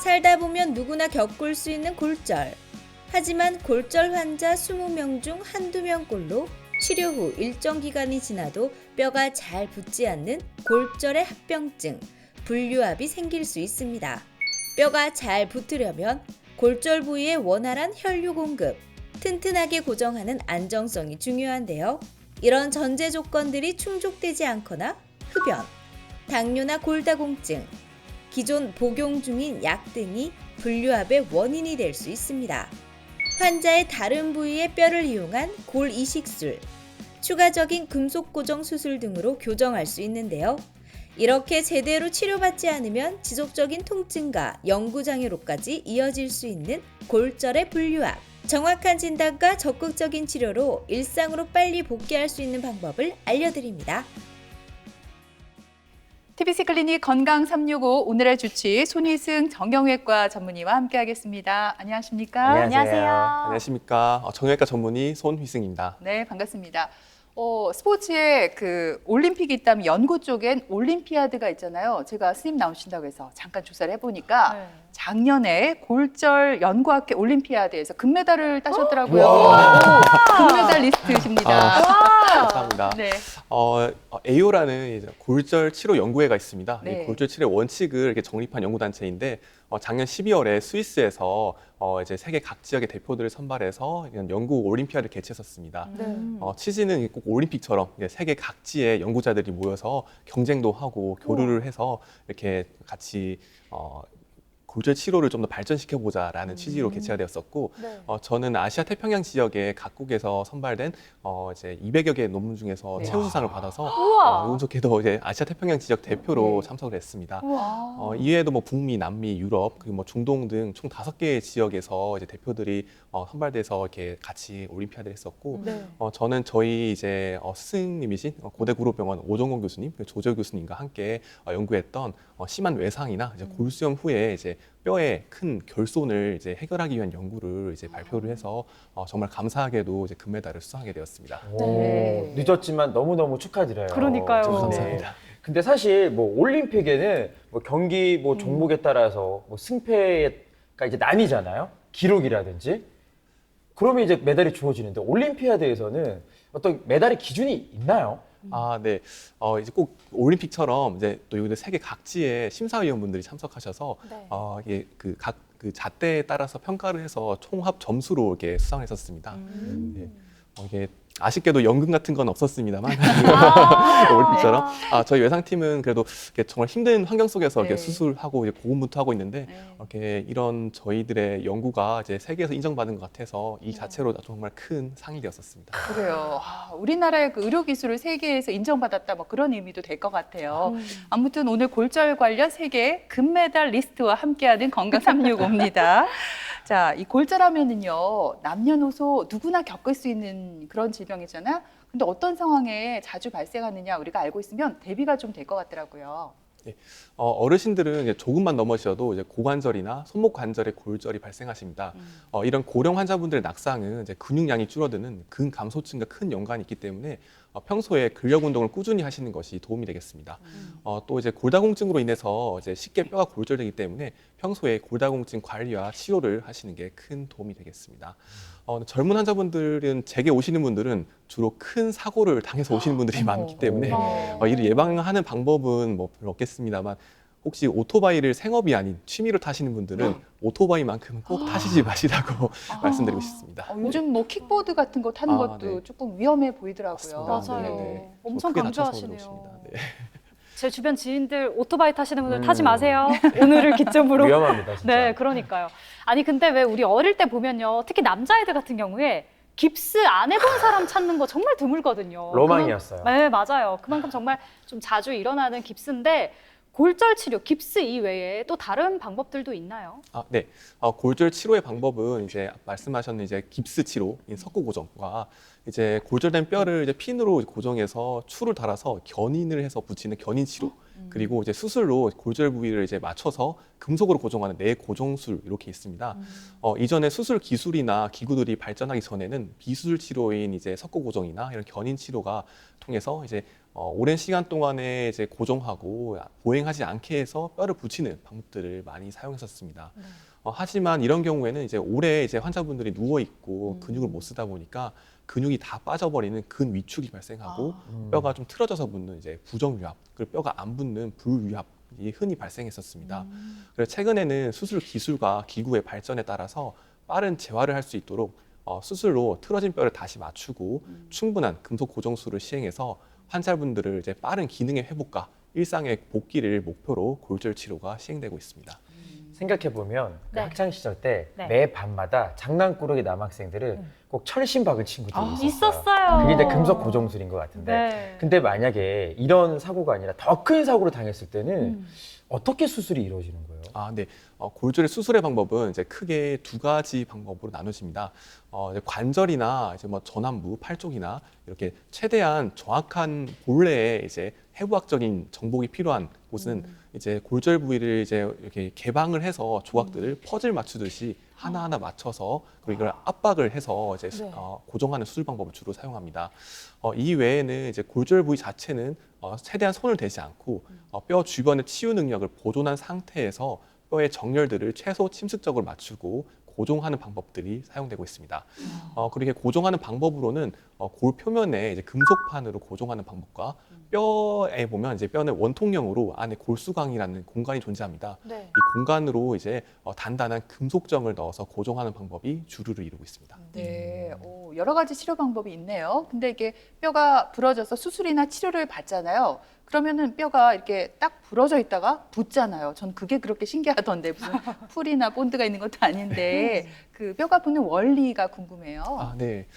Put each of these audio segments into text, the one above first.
살다 보면 누구나 겪을 수 있는 골절. 하지만 골절 환자 20명 중 한두 명꼴로 치료 후 일정 기간이 지나도 뼈가 잘 붙지 않는 골절의 합병증, 분류압이 생길 수 있습니다. 뼈가 잘 붙으려면 골절 부위의 원활한 혈류 공급, 튼튼하게 고정하는 안정성이 중요한데요. 이런 전제 조건들이 충족되지 않거나 흡연, 당뇨나 골다공증, 기존 복용 중인 약 등이 분류압의 원인이 될 수 있습니다. 환자의 다른 부위의 뼈를 이용한 골 이식술, 추가적인 금속 고정 수술 등으로 교정할 수 있는데요. 이렇게 제대로 치료받지 않으면 지속적인 통증과 영구장애로까지 이어질 수 있는 골절의 분류압. 정확한 진단과 적극적인 치료로 일상으로 빨리 복귀할 수 있는 방법을 알려드립니다. TBC 클리닉 건강 365 오늘의 주치 손희승 정형외과 전문의와 함께하겠습니다. 안녕하십니까? 안녕하세요. 안녕하십니까. 정형외과 전문의 손휘승입니다. 네, 반갑습니다. 스포츠에 그 올림픽이 있다면 연구 쪽엔 올림피아드가 있잖아요. 제가 스님 나오신다고 해서 잠깐 조사를 해보니까 작년에 골절 연구학회 올림피아드에서 금메달을 따셨더라고요. 금메달리스트십니다. 감사합니다. 네. AO라는 이제 골절 치료 연구회가 있습니다. 네. 이 골절 치료 원칙을 이렇게 정립한 연구단체인데 작년 12월에 스위스에서 이제 세계 각 지역의 대표들을 선발해서 이런 연구 올림피아드를 개최했었습니다. 취지는 꼭 올림픽처럼 이제 세계 각지의 연구자들이 모여서 경쟁도 하고 교류를 해서 이렇게 같이 골절 치료를 좀 더 발전시켜보자라는 취지로 개최가 되었었고, 저는 아시아 태평양 지역의 각국에서 선발된 이제 200여 개의 논문 중에서 네. 최우수상을 받아서 운 좋게도 이제 아시아 태평양 지역 대표로 참석을 했습니다. 이외에도 뭐 북미, 남미, 유럽, 그리고 뭐 중동 등 총 5개의 지역에서 이제 대표들이 선발돼서 이렇게 같이 올림피아드를 했었고, 저는 저희 이제 스승님이신 고대구로병원 오정곤 교수님, 조재호 교수님과 함께 연구했던 심한 외상이나 이제 골수염 후에 이제 뼈의 큰 결손을 이제 해결하기 위한 연구를 이제 발표를 해서 정말 감사하게도 이제 금메달을 수상하게 되었습니다. 네. 늦었지만 너무너무 축하드려요. 그러니까요. 네. 감사합니다. 근데 사실 뭐 올림픽에는 뭐 경기 뭐 종목에 따라서 뭐 승패가 이제 나뉘잖아요. 기록이라든지. 그러면 이제 메달이 주어지는데 올림피아드에서는 어떤 메달의 기준이 있나요? 네. 이제 꼭 올림픽처럼 이제 또 여기 세계 각지의 심사위원분들이 참석하셔서 이게 그 잣대에 따라서 평가를 해서 총합 점수로 이렇게 수상을 했었습니다. 네. 이게 아쉽게도 연금 같은 건 없었습니다만 올림픽처럼 저희 외상팀은 그래도 이렇게 정말 힘든 환경 속에서 이렇게 수술하고 이제 고군분투하고 있는데 이렇게 이런 저희들의 연구가 이제 세계에서 인정받은 것 같아서 이 자체로 정말 큰 상이 되었었습니다. 그래요. 우리나라의 그 의료 기술을 세계에서 인정받았다 뭐 그런 의미도 될 것 같아요. 아무튼 오늘 골절 관련 세계 금메달 리스트와 함께하는 건강 365입니다. 자, 이 골절하면은요 남녀노소 누구나 겪을 수 있는 그런 질병이잖아요. 근데 어떤 상황에 자주 발생하느냐 우리가 알고 있으면 대비가 좀 될 것 같더라고요. 네. 어르신들은 이제 조금만 넘어지셔도 이제 고관절이나 손목 관절에 골절이 발생하십니다. 이런 고령 환자분들의 낙상은 이제 근육량이 줄어드는 근감소증과 큰 연관이 있기 때문에 평소에 근력 운동을 꾸준히 하시는 것이 도움이 되겠습니다. 또 이제 골다공증으로 인해서 이제 쉽게 뼈가 골절되기 때문에 평소에 골다공증 관리와 치료를 하시는 게 큰 도움이 되겠습니다. 젊은 환자분들은 제게 오시는 분들은 주로 큰 사고를 당해서 오시는 분들이 많기 때문에 이를 예방하는 방법은 뭐 별로 없겠습니다만 혹시 오토바이를 생업이 아닌 취미로 타시는 분들은 오토바이만큼은 꼭 타시지 마시라고 말씀드리고 싶습니다. 요즘 뭐 킥보드 같은 거 타는 것도 네. 조금 위험해 보이더라고요. 맞습니다. 맞아요. 네. 엄청 크게 다쳐서 강조하시네요. 오십니다. 네. 제 주변 지인들 오토바이 타시는 분들 타지 마세요. 오늘을 기점으로. 위험합니다, 진짜. 네, 그러니까요. 아니 근데 왜 우리 어릴 때 보면요, 특히 남자애들 같은 경우에 깁스 안 해본 사람 찾는 거 정말 드물거든요. 로망이었어요. 네, 맞아요. 그만큼 정말 좀 자주 일어나는 깁스인데 골절 치료, 깁스 이외에 또 다른 방법들도 있나요? 네. 골절 치료의 방법은 이제 말씀하셨는 이제 깁스 치료, 석고 고정과 이제 골절된 뼈를 이제 핀으로 고정해서 추를 달아서 견인을 해서 붙이는 견인 치료. 그리고 이제 수술로 골절 부위를 이제 맞춰서 금속으로 고정하는 내고정술 이렇게 있습니다. 이전에 수술 기술이나 기구들이 발전하기 전에는 비수술 치료인 이제 석고 고정이나 이런 견인 치료가 통해서 이제 오랜 시간 동안에 이제 고정하고 보행하지 않게 해서 뼈를 붙이는 방법들을 많이 사용했었습니다. 하지만 이런 경우에는 이제 오래 이제 환자분들이 누워 있고 근육을 못 쓰다 보니까 근육이 다 빠져버리는 근위축이 발생하고 뼈가 좀 틀어져서 붙는 이제 부정위압, 그리고 뼈가 안 붙는 불위압이 흔히 발생했었습니다. 그래서 최근에는 수술 기술과 기구의 발전에 따라서 빠른 재활을 할 수 있도록 수술로 틀어진 뼈를 다시 맞추고 충분한 금속 고정술을 시행해서 환자분들을 이제 빠른 기능의 회복과 일상의 복귀를 목표로 골절 치료가 시행되고 있습니다. 생각해보면 그 네. 학창 시절 때 네. 매 밤마다 장난꾸러기 남학생들은 꼭 철심 박은 친구들이 있었어요. 있었어요. 그게 이제 금속 고정술인 것 같은데. 네. 근데 만약에 이런 사고가 아니라 더 큰 사고를 당했을 때는 어떻게 수술이 이루어지는 거예요? 네. 골절의 수술의 방법은 이제 크게 두 가지 방법으로 나눠집니다. 이제 관절이나 이제 뭐 전완부, 팔 쪽이나 이렇게 최대한 정확한 본래의 이제 해부학적인 정복이 필요한 곳은 이제 골절 부위를 이제 이렇게 개방을 해서 조각들을 퍼즐 맞추듯이 하나하나 맞춰서 그리고 이걸 압박을 해서 이제 네. 고정하는 수술 방법을 주로 사용합니다. 이 외에는 이제 골절 부위 자체는 최대한 손을 대지 않고 뼈 주변의 치유 능력을 보존한 상태에서 뼈의 정렬들을 최소 침습적으로 맞추고 고정하는 방법들이 사용되고 있습니다. 그리고 이렇게 고정하는 방법으로는 골 표면에 이제 금속판으로 고정하는 방법과 뼈에 보면 이제 뼈는 원통형으로 안에 골수광이라는 공간이 존재합니다. 네. 이 공간으로 이제 단단한 금속정을 넣어서 고정하는 방법이 주류를 이루고 있습니다. 네, 여러 가지 치료 방법이 있네요. 근데 이게 뼈가 부러져서 수술이나 치료를 받잖아요. 그러면은 뼈가 이렇게 딱 부러져 있다가 붙잖아요. 전 그게 그렇게 신기하던데 무슨 풀이나 본드가 있는 것도 아닌데 그 뼈가 붙는 원리가 궁금해요. 네.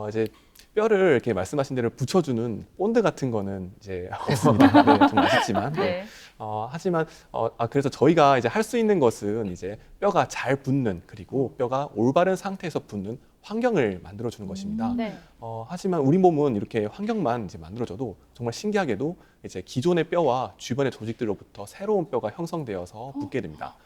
이제 뼈를 이렇게 말씀하신 대로 붙여주는 본드 같은 거는 이제 없습니다. 네, 좀 아쉽지만. 네. 하지만 그래서 저희가 이제 할 수 있는 것은 이제 뼈가 잘 붙는 그리고 뼈가 올바른 상태에서 붙는 환경을 만들어주는 것입니다. 네. 하지만 우리 몸은 이렇게 환경만 이제 만들어져도 정말 신기하게도 이제 기존의 뼈와 주변의 조직들로부터 새로운 뼈가 형성되어서 붙게 됩니다.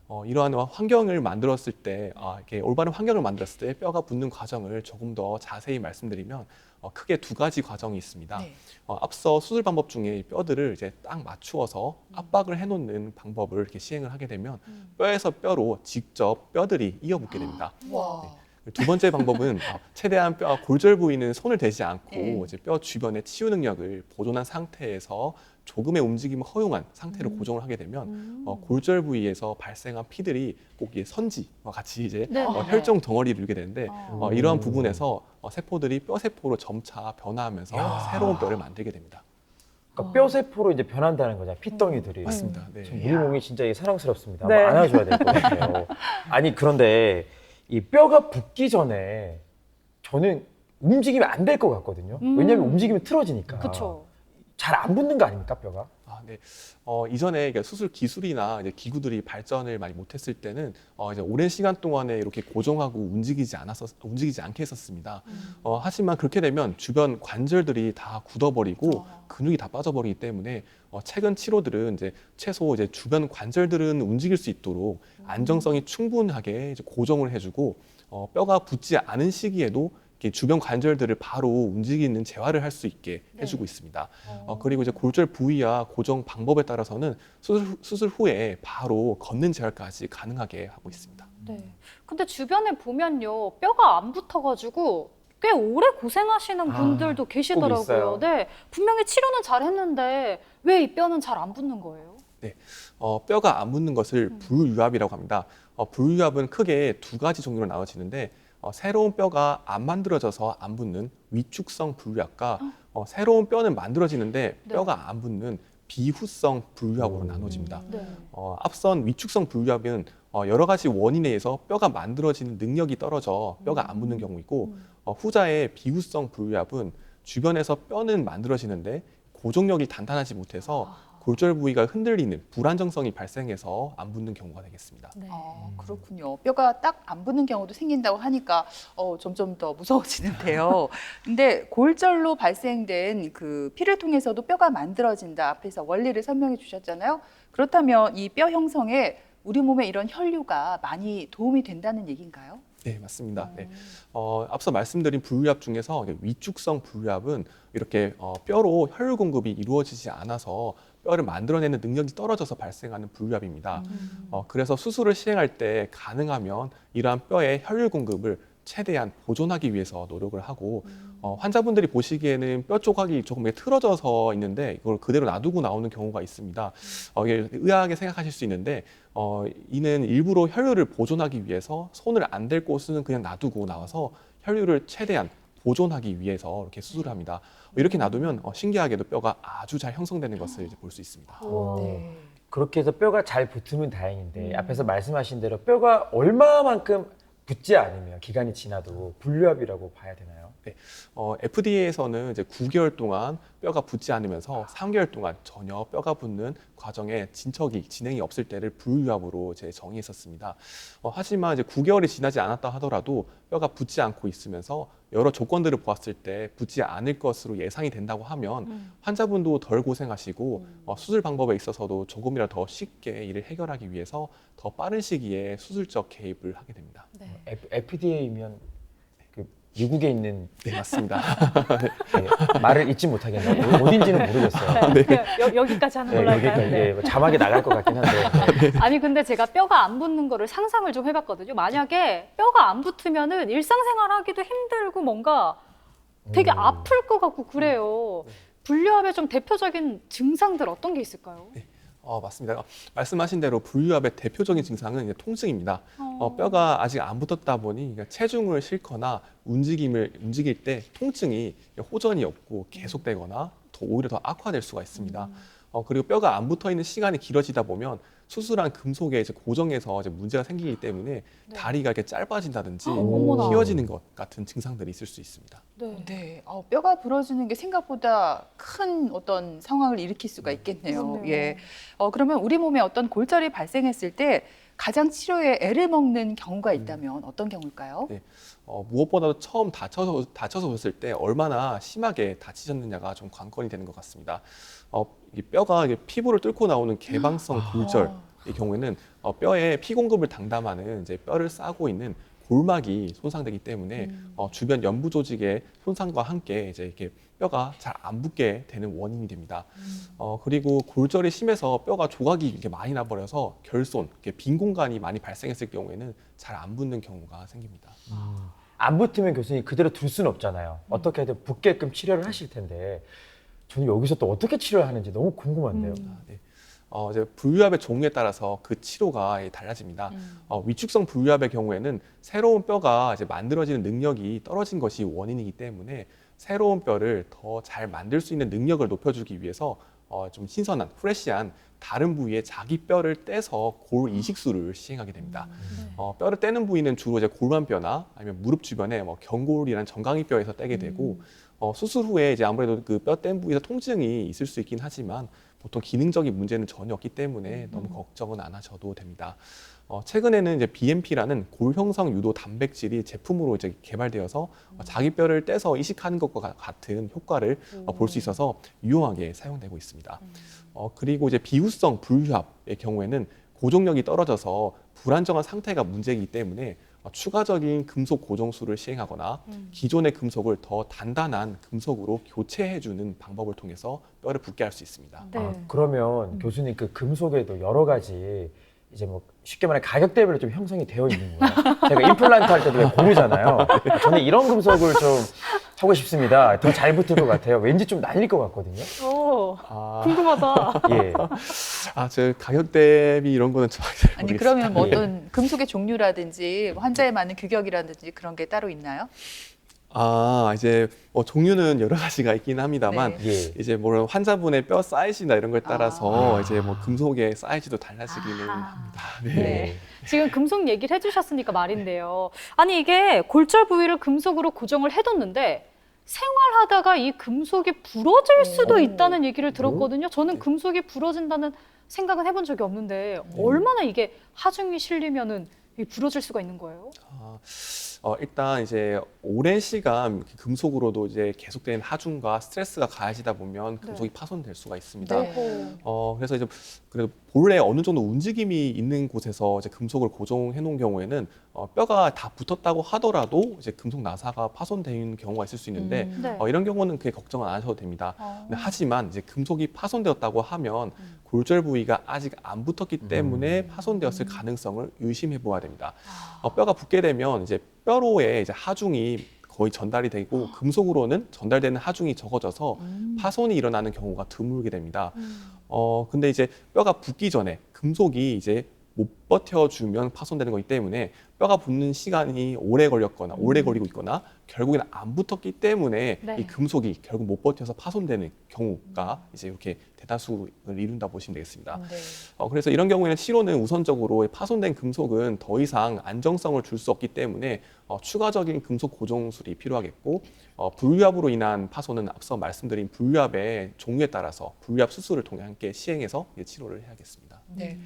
우와. 이러한 환경을 만들었을 때, 이렇게 올바른 환경을 만들었을 때 뼈가 붙는 과정을 조금 더 자세히 말씀드리면 크게 두 가지 과정이 있습니다. 네. 앞서 수술 방법 중에 이 뼈들을 이제 딱 맞추어서 압박을 해놓는 방법을 이렇게 시행을 하게 되면 뼈에서 뼈로 직접 뼈들이 이어붙게 됩니다. 와. 두 번째 방법은 최대한 뼈 골절 부위는 손을 대지 않고 네. 이제 뼈 주변의 치유 능력을 보존한 상태에서 조금의 움직임을 허용한 상태로 고정을 하게 되면 골절 부위에서 발생한 피들이 꼭 이 선지와 같이 이제 네. 혈종 덩어리를 이루게 되는데 어. 이러한 부분에서 세포들이 뼈 세포로 점차 변화하면서 야. 새로운 뼈를 만들게 됩니다. 그러니까 뼈 세포로 이제 변한다는 거잖아요. 핏덩이들이. 맞습니다. 네. 참 우리 몸이 진짜 이게 사랑스럽습니다. 네. 한번 안아줘야 될 것 같아요. 아니 그런데 이 뼈가 붙기 전에 저는 움직이면 안 될 것 같거든요. 왜냐하면 움직이면 틀어지니까. 그쵸. 잘 안 붙는 거 아닙니까 뼈가? 네. 이전에 그러니까 수술 기술이나 이제 기구들이 발전을 많이 못했을 때는 이제 오랜 시간 동안에 이렇게 고정하고 움직이지 않게 했었습니다. 하지만 그렇게 되면 주변 관절들이 다 굳어버리고 근육이 다 빠져버리기 때문에 최근 치료들은 이제 최소 이제 주변 관절들은 움직일 수 있도록 안정성이 충분하게 이제 고정을 해주고 뼈가 붙지 않은 시기에도 이렇게 주변 관절들을 바로 움직이는 재활을 할 수 있게 해주고 있습니다. 그리고 이제 골절 부위와 고정 방법에 따라서는 수술 후에 바로 걷는 재활까지 가능하게 하고 있습니다. 네. 근데 주변에 보면요, 뼈가 안 붙어가지고 꽤 오래 고생하시는 분들도 꼭 계시더라고요. 있어요. 네. 분명히 치료는 잘 했는데 왜 이 뼈는 잘 안 붙는 거예요? 뼈가 안 붙는 것을 불유압이라고 합니다. 불유압은 크게 두 가지 종류로 나눠지는데 새로운 뼈가 안 만들어져서 안 붙는 위축성 불유압과 새로운 뼈는 만들어지는데 네. 뼈가 안 붙는 비후성 불유압으로 나눠집니다. 네. 앞선 위축성 불유압은 여러 가지 원인에 의해서 뼈가 만들어지는 능력이 떨어져 뼈가 안 붙는 경우이고 후자의 비후성 불유압은 주변에서 뼈는 만들어지는데 고정력이 단단하지 못해서 골절 부위가 흔들리는 불안정성이 발생해서 안 붙는 경우가 되겠습니다. 네. 그렇군요. 뼈가 딱 안 붙는 경우도 생긴다고 하니까 점점 더 무서워지는데요. 근데 골절로 발생된 그 피를 통해서도 뼈가 만들어진다. 앞에서 원리를 설명해 주셨잖아요. 그렇다면 이 뼈 형성에 우리 몸에 이런 혈류가 많이 도움이 된다는 얘기인가요? 네, 맞습니다. 네. 앞서 말씀드린 불류압 중에서 위축성 불류압은 이렇게 뼈로 혈류 공급이 이루어지지 않아서 뼈를 만들어내는 능력이 떨어져서 발생하는 불류압입니다. 그래서 수술을 시행할 때 가능하면 이러한 뼈의 혈류 공급을 최대한 보존하기 위해서 노력을 하고 환자분들이 보시기에는 뼈 조각이 조금 틀어져서 있는데 이걸 그대로 놔두고 나오는 경우가 있습니다. 이게 의아하게 생각하실 수 있는데 이는 일부러 혈류를 보존하기 위해서 손을 안 댈 곳은 그냥 놔두고 나와서 혈류를 최대한 보존하기 위해서 이렇게 수술을 합니다. 이렇게 놔두면 신기하게도 뼈가 아주 잘 형성되는 것을 이제 볼 수 있습니다. 네. 그렇게 해서 뼈가 잘 붙으면 다행인데 앞에서 말씀하신 대로 뼈가 얼마만큼 붙지 않으면 기간이 지나도 불류압이라고 봐야 되나요? FDA에서는 이제 9개월 동안 뼈가 붙지 않으면서 3개월 동안 전혀 뼈가 붙는 과정에 진행이 없을 때를 불류압으로 이제 정의했었습니다. 하지만 이제 9개월이 지나지 않았다 하더라도 뼈가 붙지 않고 있으면서 여러 조건들을 보았을 때 붙지 않을 것으로 예상이 된다고 하면 환자분도 덜 고생하시고 수술 방법에 있어서도 조금이라도 더 쉽게 이를 해결하기 위해서 더 빠른 시기에 수술적 개입을 하게 됩니다. 네. FDA면 미국에 있는 네, 맞습니다. 네, 말을 잊지 못하겠네요. 어딘지는 모르겠어요. 네. 여기까지 하는 걸로 할까요? 여기까지 네. 자막이 나갈 것 같긴 한데. 네. 아니 근데 제가 뼈가 안 붙는 거를 상상을 좀 해봤거든요. 만약에 뼈가 안 붙으면은 일상생활하기도 힘들고 뭔가 되게 아플 것 같고 그래요. 불류압의 좀 대표적인 증상들 어떤 게 있을까요? 맞습니다. 말씀하신 대로 불류압의 대표적인 증상은 이제 통증입니다. 뼈가 아직 안 붙었다 보니 체중을 싣거나 움직일 때 통증이 호전이 없고 계속되거나 오히려 더 악화될 수가 있습니다. 그리고 뼈가 안 붙어 있는 시간이 길어지다 보면 수술한 금속에 이제 고정해서 이제 문제가 생기기 때문에 다리가 이렇게 짧아진다든지 어머나. 휘어지는 것 같은 증상들이 있을 수 있습니다. 네. 뼈가 부러지는 게 생각보다 큰 어떤 상황을 일으킬 수가 있겠네요. 그렇네요. 예. 그러면 우리 몸에 어떤 골절이 발생했을 때 가장 치료에 애를 먹는 경우가 있다면 어떤 경우일까요? 네. 무엇보다도 처음 다쳐서 오셨을 때 얼마나 심하게 다치셨느냐가 좀 관건이 되는 것 같습니다. 이 뼈가 이게 피부를 뚫고 나오는 개방성 골절의 경우에는 뼈에 피 공급을 담당하는 이제 뼈를 싸고 있는 골막이 손상되기 때문에 주변 연부 조직의 손상과 함께 이제 이렇게 뼈가 잘 안 붙게 되는 원인이 됩니다. 그리고 골절이 심해서 뼈가 조각이 이렇게 많이 나버려서 결손, 이렇게 빈 공간이 많이 발생했을 경우에는 잘 안 붙는 경우가 생깁니다. 안 붙으면 교수님 그대로 둘 수는 없잖아요. 어떻게 해야 붙게끔 치료를 하실 텐데 저는 여기서 또 어떻게 치료를 하는지 너무 궁금한데요. 네. 이제 불류압의 종류에 따라서 그 치료가 달라집니다. 위축성 불류압의 경우에는 새로운 뼈가 이제 만들어지는 능력이 떨어진 것이 원인이기 때문에 새로운 뼈를 더 잘 만들 수 있는 능력을 높여주기 위해서 좀 신선한, 프레시한 다른 부위에 자기 뼈를 떼서 골 이식술을 시행하게 됩니다. 뼈를 떼는 부위는 주로 이제 골반뼈나 아니면 무릎 주변에 경골이라는 정강이뼈에서 떼게 되고 수술 후에 이제 아무래도 그 뼈 뗀 부위에서 통증이 있을 수 있긴 하지만 보통 기능적인 문제는 전혀 없기 때문에 너무 걱정은 안 하셔도 됩니다. 최근에는 이제 BMP라는 골 형성 유도 단백질이 제품으로 이제 개발되어서 자기 뼈를 떼서 이식하는 것과 같은 효과를 볼 수 있어서 유용하게 사용되고 있습니다. 그리고 이제 비후성 불류압의 경우에는 고정력이 떨어져서 불안정한 상태가 문제이기 때문에 추가적인 금속 고정술을 시행하거나 기존의 금속을 더 단단한 금속으로 교체해주는 방법을 통해서 뼈를 붙게 할 수 있습니다. 네. 그러면 교수님 그 금속에도 여러 가지 이제 쉽게 말해 가격 대비로 좀 형성이 되어 있는 거예요. 제가 임플란트 할 때도 고르잖아요. 저는 이런 금속을 좀 하고 싶습니다. 더 잘 붙을 것 같아요. 왠지 좀 날릴 것 같거든요. 오, 궁금하다. 예. 저 가격 대비 이런 거는 좀 아니 그러면 어떤 금속의 종류라든지 환자에 맞는 규격이라든지 그런 게 따로 있나요? 이제 종류는 여러 가지가 있긴 합니다만 예. 이제 환자분의 뼈 사이즈나 이런 거에 따라서 이제 금속의 사이즈도 달라지기는 합니다. 네. 지금 금속 얘기를 해주셨으니까 말인데요. 아니 이게 골절 부위를 금속으로 고정을 해뒀는데 생활하다가 이 금속이 부러질 수도 있다는 얘기를 들었거든요. 저는 금속이 부러진다는 생각은 해본 적이 없는데 얼마나 이게 하중이 실리면은 부러질 수가 있는 거예요? 일단 이제 오랜 시간 금속으로도 이제 계속되는 하중과 스트레스가 가해지다 보면 금속이 파손될 수가 있습니다. 네. 그래서 이제 그래도 본래 어느 정도 움직임이 있는 곳에서 이제 금속을 고정해 놓은 경우에는 뼈가 다 붙었다고 하더라도 이제 금속 나사가 파손되는 경우가 있을 수 있는데 네. 이런 경우는 그게 걱정은 안 하셔도 됩니다. 근데 하지만 이제 금속이 파손되었다고 하면 골절 부위가 아직 안 붙었기 때문에 파손되었을 가능성을 의심해 보아야 됩니다. 뼈가 붙게 되면 이제 뼈로의 이제 하중이 거의 전달이 되고 금속으로는 전달되는 하중이 적어져서 파손이 일어나는 경우가 드물게 됩니다. 근데 이제 뼈가 붙기 전에 금속이 이제 못 버텨주면 파손되는 거기 때문에 뼈가 붙는 시간이 오래 걸렸거나 오래 걸리고 있거나 결국에는 안 붙었기 때문에 네. 이 금속이 결국 못 버텨서 파손되는 경우가 이제 이렇게 대다수를 이룬다 보시면 되겠습니다. 네. 그래서 이런 경우에는 치료는 우선적으로 파손된 금속은 더 이상 안정성을 줄 수 없기 때문에 추가적인 금속 고정술이 필요하겠고 불유압으로 인한 파손은 앞서 말씀드린 불유압의 종류에 따라서 불유압 수술을 통해 함께 시행해서 치료를 해야겠습니다. 네.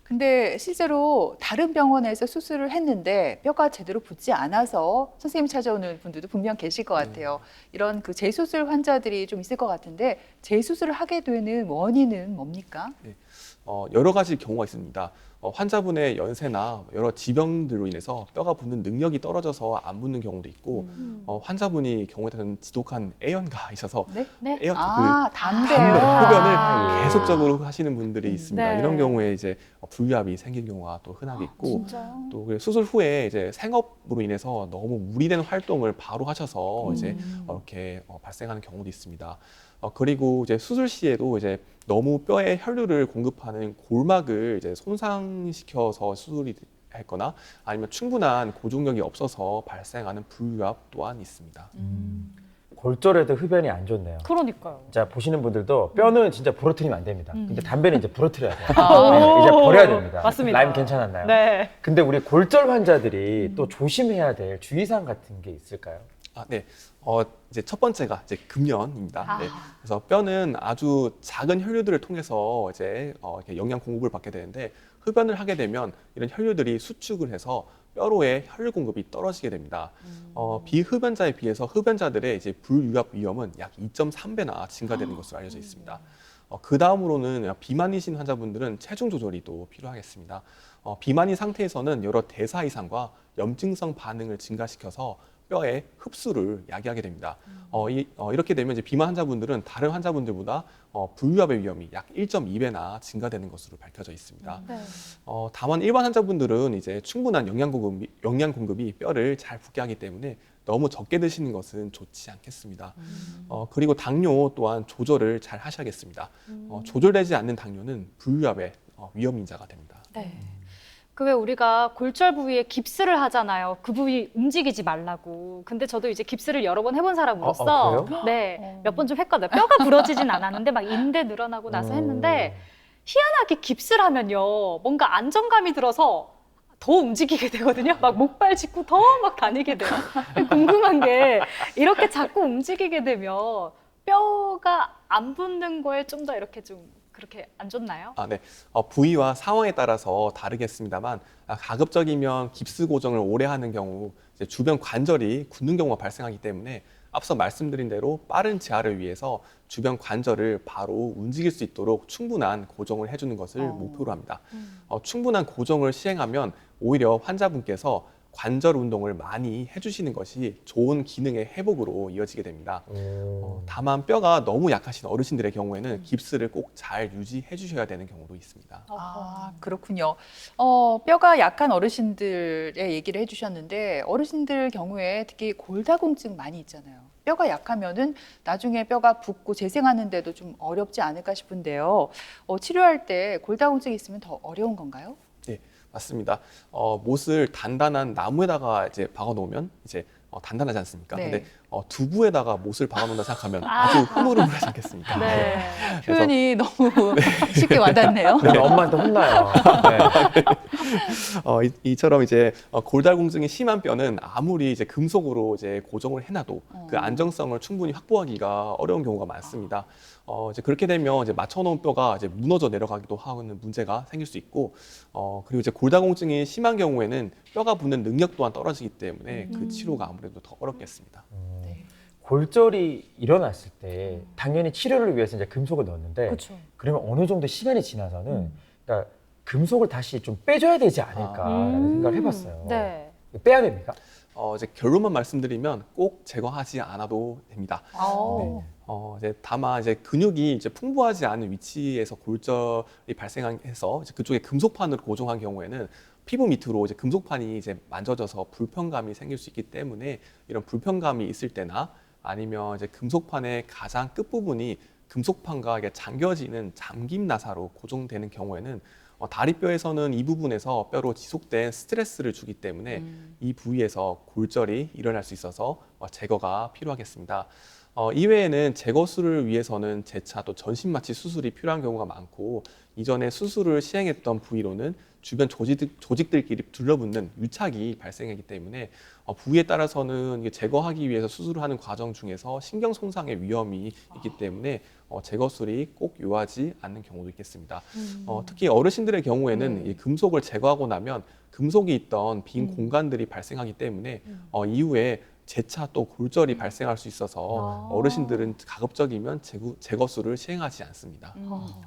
근데 실제로 다른 병원에서 수술을 했는데 뼈가 제대로 붙지 않아서 선생님 찾아오는 분들도 분명 계실 것 같아요. 이런 그 재수술 환자들이 좀 있을 것 같은데 재수술을 하게 되는 원인은 뭡니까? 여러 가지 경우가 있습니다. 환자분의 연세나 여러 지병들로 인해서 뼈가 붙는 능력이 떨어져서 안 붙는 경우도 있고 환자분이 경우에 따른 지독한 애연가 있어서 네? 네. 담배요. 흡연을 계속적으로 하시는 분들이 있습니다. 네. 이런 경우에 이제 불유압이 생길 경우가 또 흔하게 있고 진짜요? 또 수술 후에 이제 생업으로 인해서 너무 무리된 활동을 바로 하셔서 이제 이렇게 발생하는 경우도 있습니다. 그리고 이제 수술 시에도 이제 너무 뼈에 혈류를 공급하는 골막을 이제 손상시켜서 수술이 했거나 아니면 충분한 고중력이 없어서 발생하는 불유압 또한 있습니다. 골절에도 흡연이 안 좋네요. 그러니까요. 자, 보시는 분들도 뼈는 진짜 부러뜨리면 안 됩니다. 근데 담배는 이제 부러뜨려야 돼요. 아. 네, 이제 버려야 됩니다. 맞습니다. 라임 괜찮았나요? 네. 근데 우리 골절 환자들이 또 조심해야 될 주의사항 같은 게 있을까요? 네. 이제 첫 번째가 이제 금연입니다. 아. 네. 그래서 뼈는 아주 작은 혈류들을 통해서 이제 이렇게 영양 공급을 받게 되는데 흡연을 하게 되면 이런 혈류들이 수축을 해서 뼈로의 혈류 공급이 떨어지게 됩니다. 비흡연자에 비해서 흡연자들의 이제 불유압 위험은 약 2.3배나 증가되는 것으로 알려져 있습니다. 그 다음으로는 비만이신 환자분들은 체중 조절이 또 필요하겠습니다. 비만인 상태에서는 여러 대사 이상과 염증성 반응을 증가시켜서 뼈의 흡수를 야기하게 됩니다. 이렇게 되면 이제 비만 환자분들은 다른 환자분들보다 불유압의 위험이 약 1.2배나 증가되는 것으로 밝혀져 있습니다. 네. 다만 일반 환자분들은 이제 충분한 영양 공급이 뼈를 잘 붙게 하기 때문에 너무 적게 드시는 것은 좋지 않겠습니다. 그리고 당뇨 또한 조절을 잘 하셔야겠습니다. 조절되지 않는 당뇨는 불유압의 위험 인자가 됩니다. 네. 그 왜 우리가 골절 부위에 깁스를 하잖아요. 그 부위 움직이지 말라고. 근데 저도 이제 깁스를 여러 번 해본 사람으로서 그래요? 네, 몇 번 좀 했거든요. 뼈가 부러지진 않았는데 막 인대 늘어나고 나서 했는데 희한하게 깁스를 하면요. 뭔가 안정감이 들어서 더 움직이게 되거든요. 막 목발 짚고 더 막 다니게 돼요. 궁금한 게 이렇게 자꾸 움직이게 되면 뼈가 안 붙는 거에 좀 더 이렇게 좀 그렇게 안 좋나요? 네. 부위와 상황에 따라서 다르겠습니다만 가급적이면 깁스 고정을 오래 하는 경우 이제 주변 관절이 굳는 경우가 발생하기 때문에 앞서 말씀드린 대로 빠른 재활을 위해서 주변 관절을 바로 움직일 수 있도록 충분한 고정을 해주는 것을 목표로 합니다. 충분한 고정을 시행하면 오히려 환자분께서 관절 운동을 많이 해주시는 것이 좋은 기능의 회복으로 이어지게 됩니다. 다만 뼈가 너무 약하신 어르신들의 경우에는 깁스를 꼭 잘 유지해 주셔야 되는 경우도 있습니다. 그렇군요. 뼈가 약한 어르신들의 얘기를 해주셨는데 어르신들 경우에 특히 골다공증 많이 있잖아요. 뼈가 약하면은 나중에 뼈가 붓고 재생하는데도 좀 어렵지 않을까 싶은데요. 치료할 때 골다공증이 있으면 더 어려운 건가요? 네, 맞습니다. 못을 단단한 나무에다가 이제 박아 놓으면 이제 단단하지 않습니까? 네. 근데 두부에다가 못을 박아 놓는다 생각하면 아주 흐물흐물하지 않겠습니까? 네. 그래서 표현이 너무 쉽게 와닿네요. 근데 엄마한테 혼나요. 네. 이처럼 이제 골다공증이 심한 뼈는 아무리 이제 금속으로 이제 고정을 해놔도 그 안정성을 충분히 확보하기가 어려운 경우가 많습니다. 이제 그렇게 되면 이제 맞춰놓은 뼈가 이제 무너져 내려가기도 하는 문제가 생길 수 있고, 그리고 이제 골다공증이 심한 경우에는 뼈가 붙는 능력 또한 떨어지기 때문에 그 치료가 아무래도 더 어렵겠습니다. 네. 골절이 일어났을 때 당연히 치료를 위해서 이제 금속을 넣었는데 그렇죠. 그러면 어느 정도 시간이 지나서는 그러니까 금속을 다시 좀 빼줘야 되지 않을까라는 생각을 해봤어요. 네. 빼야 됩니까? 이제 결론만 말씀드리면 꼭 제거하지 않아도 됩니다. 네. 이제 다만 이제 근육이 이제 풍부하지 않은 위치에서 골절이 발생해서 이제 그쪽에 금속판으로 고정한 경우에는 피부 밑으로 이제 금속판이 이제 만져져서 불편감이 생길 수 있기 때문에 이런 불편감이 있을 때나 아니면 이제 금속판의 가장 끝부분이 금속판과 이게 잠겨지는 잠김 나사로 고정되는 경우에는 다리뼈에서는 이 부분에서 뼈로 지속된 스트레스를 주기 때문에 이 부위에서 골절이 일어날 수 있어서 제거가 필요하겠습니다. 이외에는 제거술을 위해서는 재차 또 전신마취 수술이 필요한 경우가 많고 이전에 수술을 시행했던 부위로는 주변 조직들끼리 둘러붙는 유착이 발생하기 때문에 부위에 따라서는 이게 제거하기 위해서 수술을 하는 과정 중에서 신경 손상의 위험이 있기 때문에 제거술이 꼭 요하지 않는 경우도 있겠습니다. 특히 어르신들의 경우에는 이 금속을 제거하고 나면 금속이 있던 빈 공간들이 발생하기 때문에 이후에 재차 또 골절이 발생할 수 있어서 어르신들은 가급적이면 제거술을 시행하지 않습니다.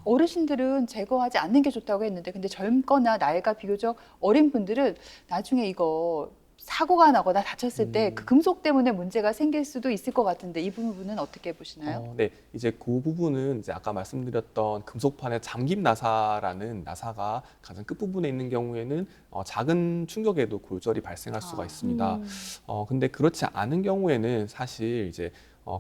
어르신들은 제거하지 않는 게 좋다고 했는데 근데 젊거나 나이가 비교적 어린 분들은 나중에 이거 사고가 나거나 다쳤을 때 그 금속 때문에 문제가 생길 수도 있을 것 같은데 이 부분은 어떻게 보시나요? 네, 이제 그 부분은 이제 아까 말씀드렸던 금속판의 잠김 나사라는 나사가 가장 끝부분에 있는 경우에는 작은 충격에도 골절이 발생할 수가 있습니다. 근데 그렇지 않은 경우에는 사실 이제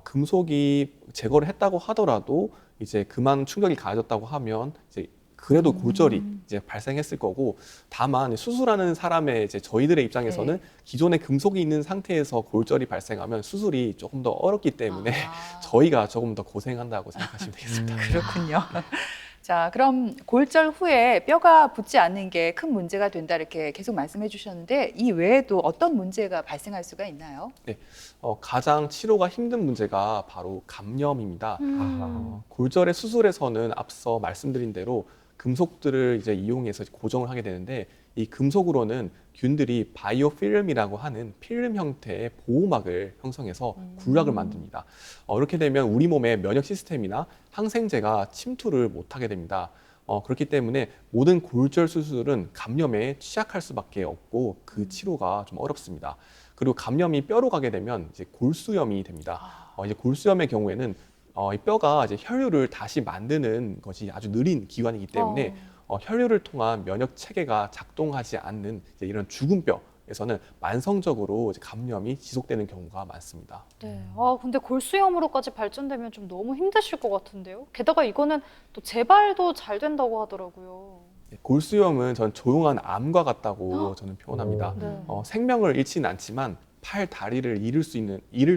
금속이 제거를 했다고 하더라도 이제 그만 충격이 가해졌다고 하면 이제 그래도 골절이 이제 발생했을 거고 다만 수술하는 사람의 이제 저희들의 입장에서는 기존에 금속이 있는 상태에서 골절이 발생하면 수술이 조금 더 어렵기 때문에 저희가 조금 더 고생한다고 생각하시면 되겠습니다. 그렇군요. 자, 그럼 골절 후에 뼈가 붙지 않는 게 큰 문제가 된다 이렇게 계속 말씀해 주셨는데 이 외에도 어떤 문제가 발생할 수가 있나요? 가장 치료가 힘든 문제가 바로 감염입니다. 아하. 골절의 수술에서는 앞서 말씀드린 대로 금속들을 이제 이용해서 고정을 하게 되는데 이 금속으로는 균들이 바이오 필름이라고 하는 필름 형태의 보호막을 형성해서 굴락을 만듭니다. 이렇게 되면 우리 몸의 면역 시스템이나 항생제가 침투를 못하게 됩니다. 그렇기 때문에 모든 골절 수술은 감염에 취약할 수밖에 없고 그 치료가 좀 어렵습니다. 그리고 감염이 뼈로 가게 되면 이제 골수염이 됩니다. 이제 골수염의 경우에는 이 뼈가 이제 혈류를 다시 만드는 것이 아주 느린 기관이기 때문에 혈류를 통한 면역 체계가 작동하지 않는 이제 이런 죽은 뼈에서는 만성적으로 이제 감염이 지속되는 경우가 많습니다. 네. 근데 골수염으로까지 발전되면 좀 너무 힘드실 것 같은데요. 게다가 이거는 또 재발도 잘 된다고 하더라고요. 골수염은 전 조용한 암과 같다고 저는 표현합니다. 네. 생명을 잃지는 않지만 팔, 다리를 잃을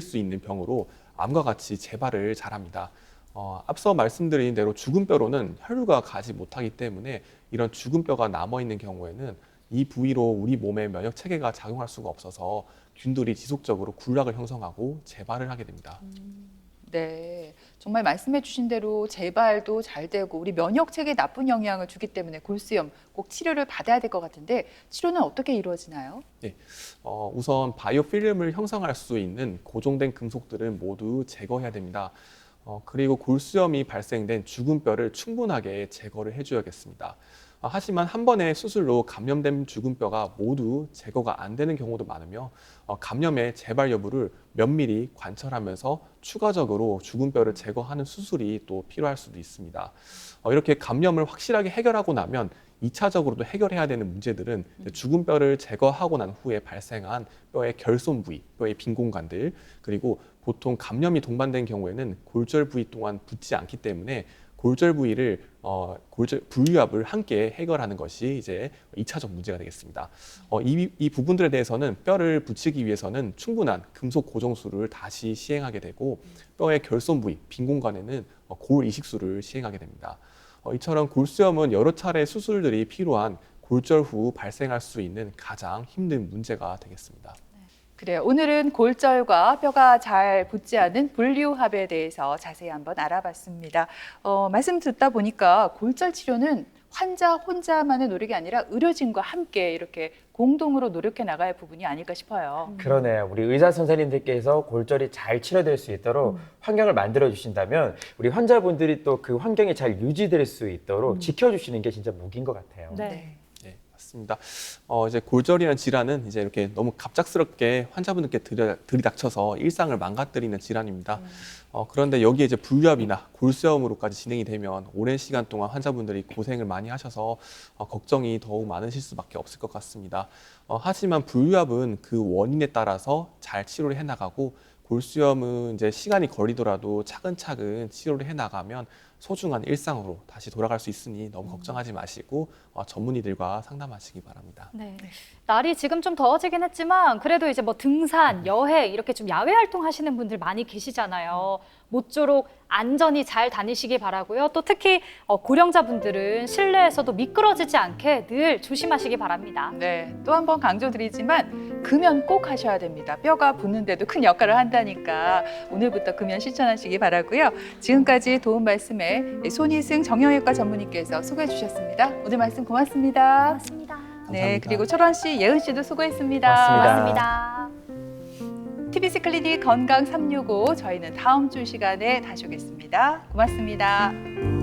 수 있는 병으로 암과 같이 재발을 잘합니다. 앞서 말씀드린 대로 죽은 뼈로는 혈류가 가지 못하기 때문에 이런 죽은 뼈가 남아있는 경우에는 이 부위로 우리 몸의 면역 체계가 작용할 수가 없어서 균들이 지속적으로 굴락을 형성하고 재발을 하게 됩니다. 네, 정말 말씀해 주신 대로 재발도 잘 되고 우리 면역 체계에 나쁜 영향을 주기 때문에 골수염 꼭 치료를 받아야 될 것 같은데 치료는 어떻게 이루어지나요? 우선 바이오 필름을 형성할 수 있는 고정된 금속들은 모두 제거해야 됩니다. 그리고 골수염이 발생된 죽은 뼈를 충분하게 제거를 해줘야겠습니다. 하지만 한 번의 수술로 감염된 죽은 뼈가 모두 제거가 안 되는 경우도 많으며 감염의 재발 여부를 면밀히 관찰하면서 추가적으로 죽은 뼈를 제거하는 수술이 또 필요할 수도 있습니다. 이렇게 감염을 확실하게 해결하고 나면 2차적으로도 해결해야 되는 문제들은 죽은 뼈를 제거하고 난 후에 발생한 뼈의 결손 부위, 뼈의 빈 공간들, 그리고 보통 감염이 동반된 경우에는 골절 부위 또한 붙지 않기 때문에 골절 부위를 골절 분류압을 함께 해결하는 것이 이제 2차적 문제가 되겠습니다. 이 부분들에 대해서는 뼈를 붙이기 위해서는 충분한 금속 고정술을 다시 시행하게 되고 뼈의 결손 부위, 빈 공간에는 골 이식술을 시행하게 됩니다. 이처럼 골수염은 여러 차례 수술들이 필요한 골절 후 발생할 수 있는 가장 힘든 문제가 되겠습니다. 그래요. 오늘은 골절과 뼈가 잘 붙지 않는 분류합에 대해서 자세히 한번 알아봤습니다. 말씀 듣다 보니까 골절 치료는 환자 혼자만의 노력이 아니라 의료진과 함께 이렇게 공동으로 노력해 나가야 할 부분이 아닐까 싶어요. 그러네요. 우리 의사 선생님들께서 골절이 잘 치료될 수 있도록 환경을 만들어 주신다면 우리 환자분들이 또 그 환경이 잘 유지될 수 있도록 지켜주시는 게 진짜 무기인 것 같아요. 네. 네, 맞습니다. 이제 골절이라는 질환은 이제 이렇게 너무 갑작스럽게 환자분들께 들이닥쳐서 일상을 망가뜨리는 질환입니다. 그런데 여기에 이제 분류압이나 골수염으로까지 진행이 되면 오랜 시간 동안 환자분들이 고생을 많이 하셔서 걱정이 더욱 많으실 수밖에 없을 것 같습니다. 하지만 분류압은 그 원인에 따라서 잘 치료를 해나가고 골수염은 이제 시간이 걸리더라도 차근차근 치료를 해나가면 소중한 일상으로 다시 돌아갈 수 있으니 너무 걱정하지 마시고 전문의들과 상담하시기 바랍니다. 네. 날이 지금 좀 더워지긴 했지만 그래도 이제 뭐 등산, 여행 이렇게 좀 야외 활동 하시는 분들 많이 계시잖아요. 모쪼록 안전히 잘 다니시기 바라고요. 또 특히 고령자분들은 실내에서도 미끄러지지 않게 늘 조심하시기 바랍니다. 네, 또 한 번 강조드리지만 금연 꼭 하셔야 됩니다. 뼈가 붙는데도 큰 역할을 한다니까 오늘부터 금연 실천하시기 바라고요. 지금까지 도움 말씀에 손희승 정형외과 전문의께서 수고해 주셨습니다. 오늘 말씀 고맙습니다. 고맙습니다. 네, 감사합니다. 그리고 철원 씨, 예은 씨도 수고했습니다. 고맙습니다. 고맙습니다. TBC 클리닉 건강 365 저희는 다음 주 시간에 다시 오겠습니다. 고맙습니다.